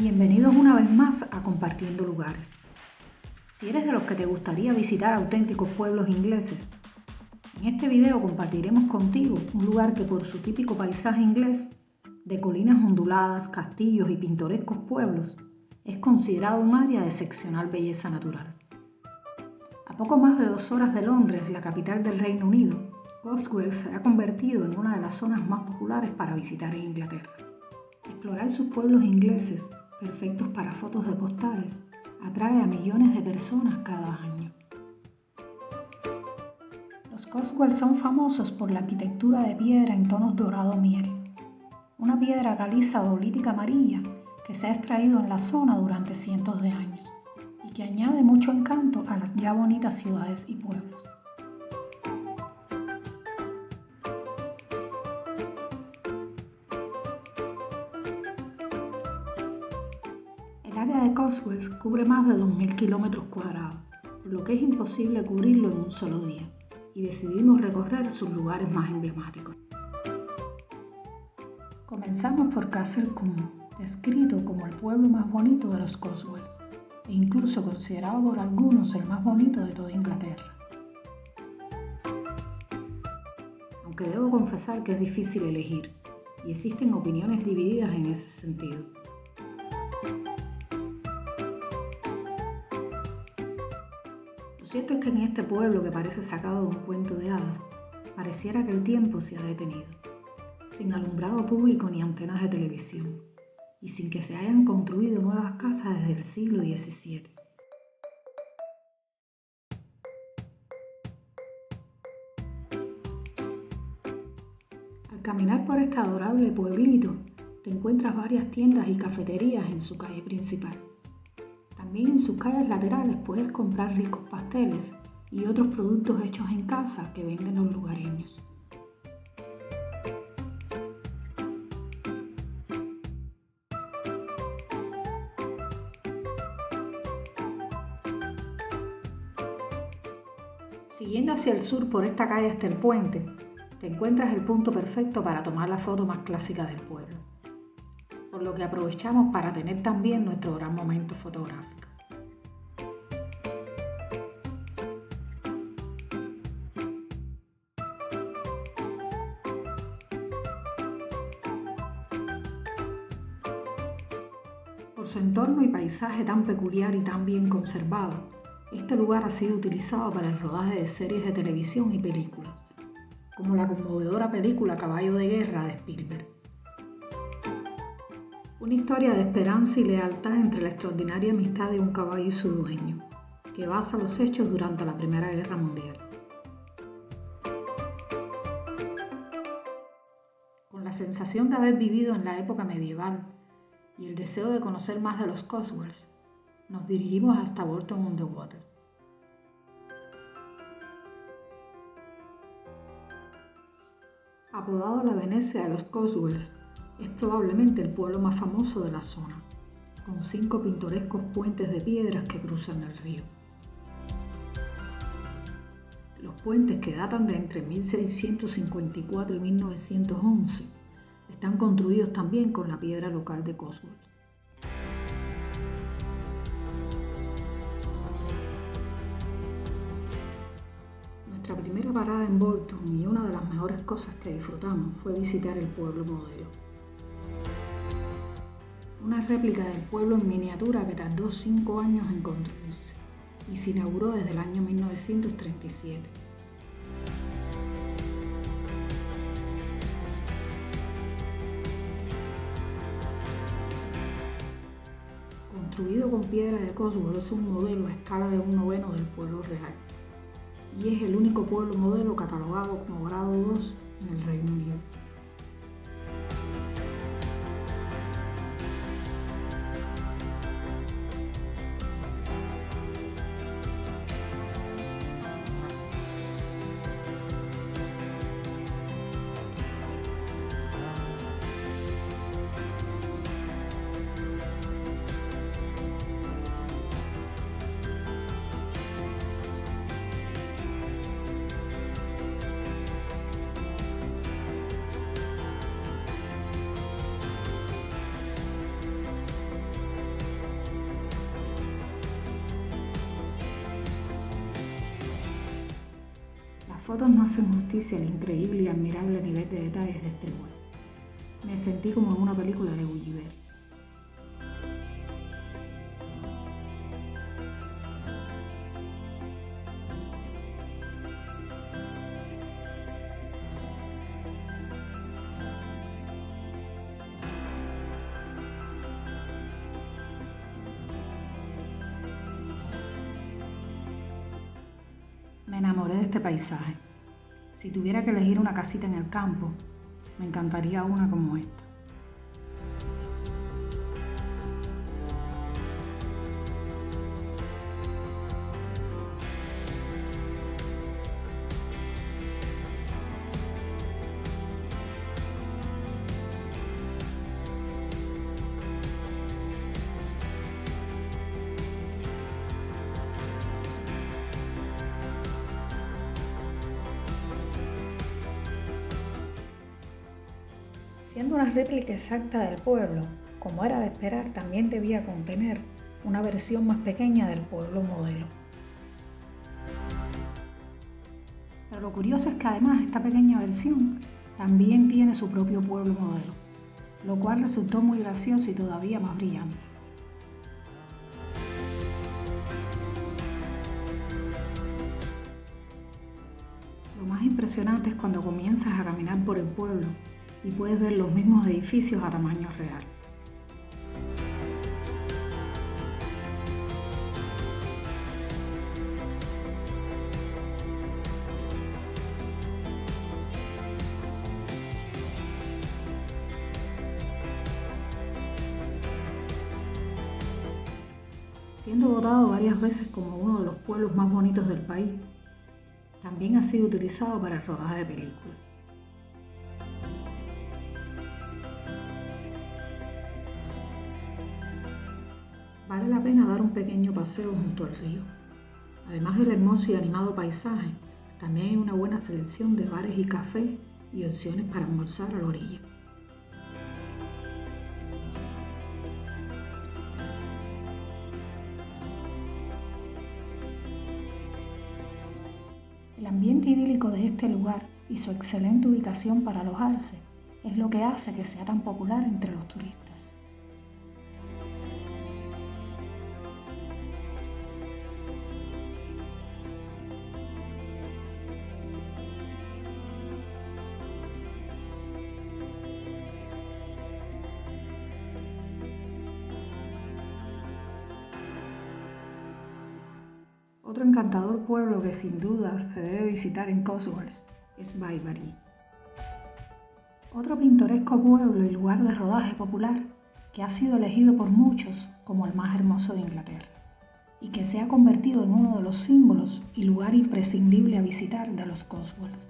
Bienvenidos una vez más a Compartiendo Lugares. Si eres de los que te gustaría visitar auténticos pueblos ingleses, en este video compartiremos contigo un lugar que por su típico paisaje inglés, de colinas onduladas, castillos y pintorescos pueblos, es considerado un área de excepcional belleza natural. A poco más de 2 horas de Londres, la capital del Reino Unido, Cotswolds se ha convertido en una de las zonas más populares para visitar en Inglaterra. Explorar sus pueblos ingleses, perfectos para fotos de postales, atrae a millones de personas cada año. Los Cotswolds son famosos por la arquitectura de piedra en tonos dorado miel, una piedra caliza dolítica amarilla que se ha extraído en la zona durante cientos de años y que añade mucho encanto a las ya bonitas ciudades y pueblos. El área de Cotswolds cubre más de 2.000 kilómetros cuadrados, por lo que es imposible cubrirlo en un solo día, y decidimos recorrer sus lugares más emblemáticos. Comenzamos por Castle Combe, descrito como el pueblo más bonito de los Cotswolds, e incluso considerado por algunos el más bonito de toda Inglaterra. Aunque debo confesar que es difícil elegir, y existen opiniones divididas en ese sentido. Lo cierto es que en este pueblo que parece sacado de un cuento de hadas, pareciera que el tiempo se ha detenido, sin alumbrado público ni antenas de televisión, y sin que se hayan construido nuevas casas desde el siglo XVII. Al caminar por este adorable pueblito, te encuentras varias tiendas y cafeterías en su calle principal. También en sus calles laterales puedes comprar ricos pasteles y otros productos hechos en casa que venden los lugareños. Siguiendo hacia el sur por esta calle hasta el puente, te encuentras el punto perfecto para tomar la foto más clásica del pueblo, por lo que aprovechamos para tener también nuestro gran momento fotográfico. Por su entorno y paisaje tan peculiar y tan bien conservado, este lugar ha sido utilizado para el rodaje de series de televisión y películas, como la conmovedora película Caballo de Guerra de Spielberg. Una historia de esperanza y lealtad entre la extraordinaria amistad de un caballo y su dueño, que basa los hechos durante la Primera Guerra Mundial. Con la sensación de haber vivido en la época medieval y el deseo de conocer más de los Cotswolds, nos dirigimos hasta Bourton-on-the-Water. Apodado la Venecia de los Cotswolds, es probablemente el pueblo más famoso de la zona, con 5 pintorescos puentes de piedras que cruzan el río. Los puentes, que datan de entre 1654 y 1911, están construidos también con la piedra local de Cotswold. Nuestra primera parada en Bourton y una de las mejores cosas que disfrutamos fue visitar el pueblo modelo. Una réplica del pueblo en miniatura que tardó 5 años en construirse y se inauguró desde el año 1937. Construido con piedra de Cotswold, es un modelo a escala de 1/9 del pueblo real y es el único pueblo modelo catalogado como grado 2 en el Reino Unido. fotos no hacen justicia al increíble y admirable nivel de detalles de este lugar. Me sentí como en una película de Gulliver. Me enamoré de este paisaje. Si tuviera que elegir una casita en el campo, me encantaría una como esta. Siendo una réplica exacta del pueblo, como era de esperar, también debía contener una versión más pequeña del pueblo modelo. Pero lo curioso es que además esta pequeña versión también tiene su propio pueblo modelo, lo cual resultó muy gracioso y todavía más brillante. Lo más impresionante es cuando comienzas a caminar por el pueblo y puedes ver los mismos edificios a tamaño real. Siendo votado varias veces como uno de los pueblos más bonitos del país, también ha sido utilizado para el rodaje de películas. Vale la pena dar un pequeño paseo junto al río. Además del hermoso y animado paisaje, también hay una buena selección de bares y cafés y opciones para almorzar a la orilla. El ambiente idílico de este lugar y su excelente ubicación para alojarse es lo que hace que sea tan popular entre los turistas. Otro encantador pueblo que sin duda se debe visitar en Cotswolds es Bayberry. Otro pintoresco pueblo y lugar de rodaje popular que ha sido elegido por muchos como el más hermoso de Inglaterra y que se ha convertido en uno de los símbolos y lugar imprescindible a visitar de los Cotswolds.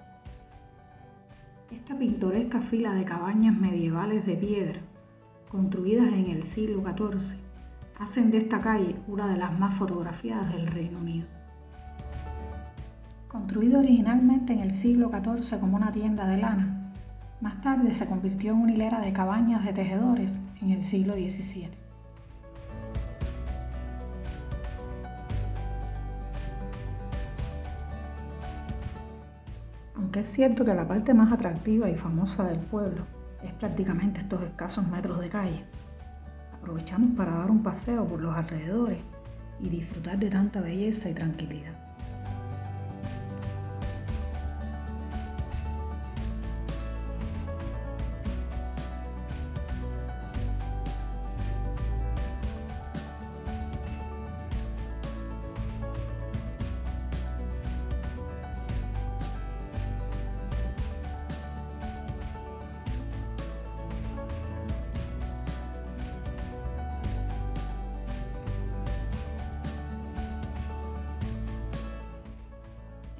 Esta pintoresca fila de cabañas medievales de piedra, construidas en el siglo XIV, hacen de esta calle una de las más fotografiadas del Reino Unido. Construido originalmente en el siglo XIV como una tienda de lana, más tarde se convirtió en una hilera de cabañas de tejedores en el siglo XVII. Aunque es cierto que la parte más atractiva y famosa del pueblo es prácticamente estos escasos metros de calle, aprovechamos para dar un paseo por los alrededores y disfrutar de tanta belleza y tranquilidad.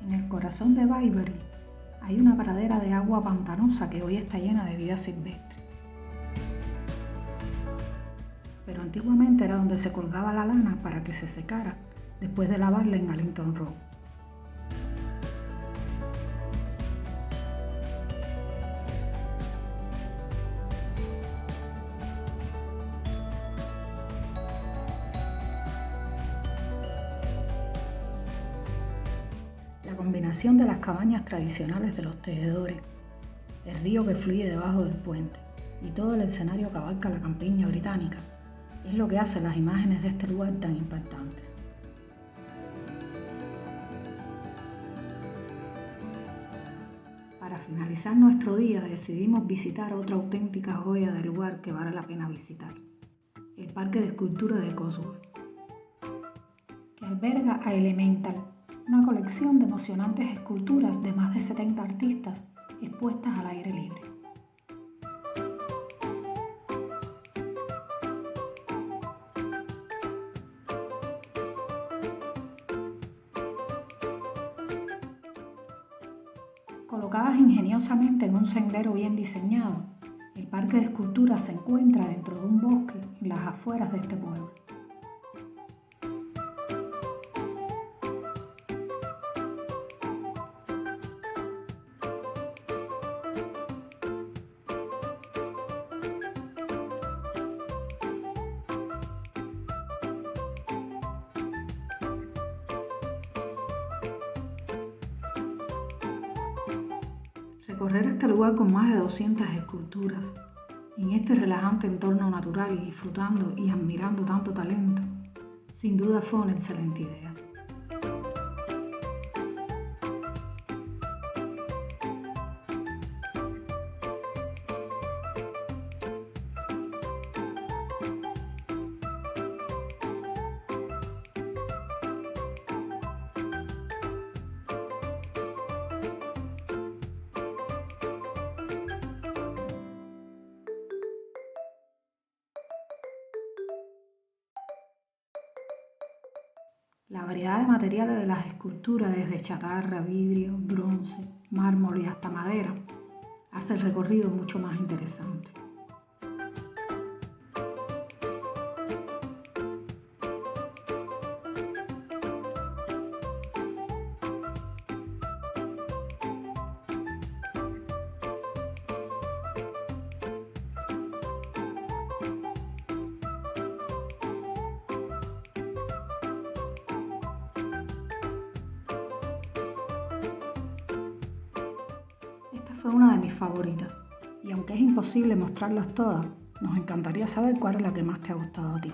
En el corazón de Bayberry hay una pradera de agua pantanosa que hoy está llena de vida silvestre. Pero antiguamente era donde se colgaba la lana para que se secara después de lavarla en Allington Road. La combinación de las cabañas tradicionales de los tejedores, el río que fluye debajo del puente y todo el escenario que abarca la campiña británica es lo que hace las imágenes de este lugar tan impactantes. Para finalizar nuestro día decidimos visitar otra auténtica joya del lugar que vale la pena visitar, el Parque de Esculturas de Cotswold, que alberga a Elemental, una colección de emocionantes esculturas de más de 70 artistas expuestas al aire libre. Colocadas ingeniosamente en un sendero bien diseñado, el Parque de Esculturas se encuentra dentro de un bosque en las afueras de este pueblo. Recorrer este lugar con más de 200 esculturas, en este relajante entorno natural y disfrutando y admirando tanto talento, sin duda fue una excelente idea. La variedad de materiales de las esculturas, desde chatarra, vidrio, bronce, mármol y hasta madera, hace el recorrido mucho más interesante. Esta fue una de mis favoritas, y aunque es imposible mostrarlas todas, nos encantaría saber cuál es la que más te ha gustado a ti.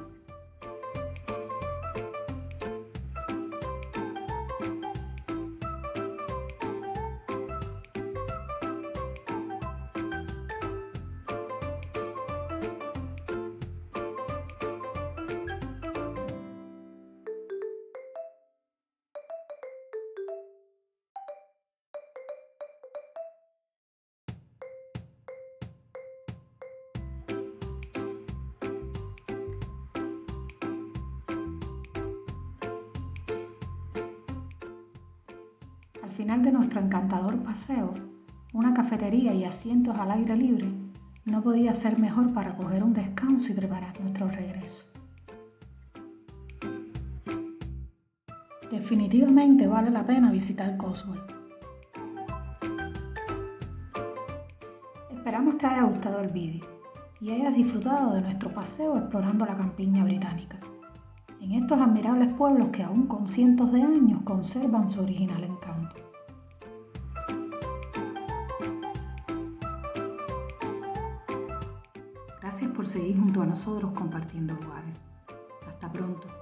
Al final de nuestro encantador paseo, una cafetería y asientos al aire libre no podía ser mejor para coger un descanso y preparar nuestro regreso. Definitivamente vale la pena visitar Cotswold. Esperamos te haya gustado el vídeo y hayas disfrutado de nuestro paseo explorando la campiña británica, en estos admirables pueblos que aún con cientos de años conservan su original encanto. Gracias por seguir junto a nosotros compartiendo lugares. Hasta pronto.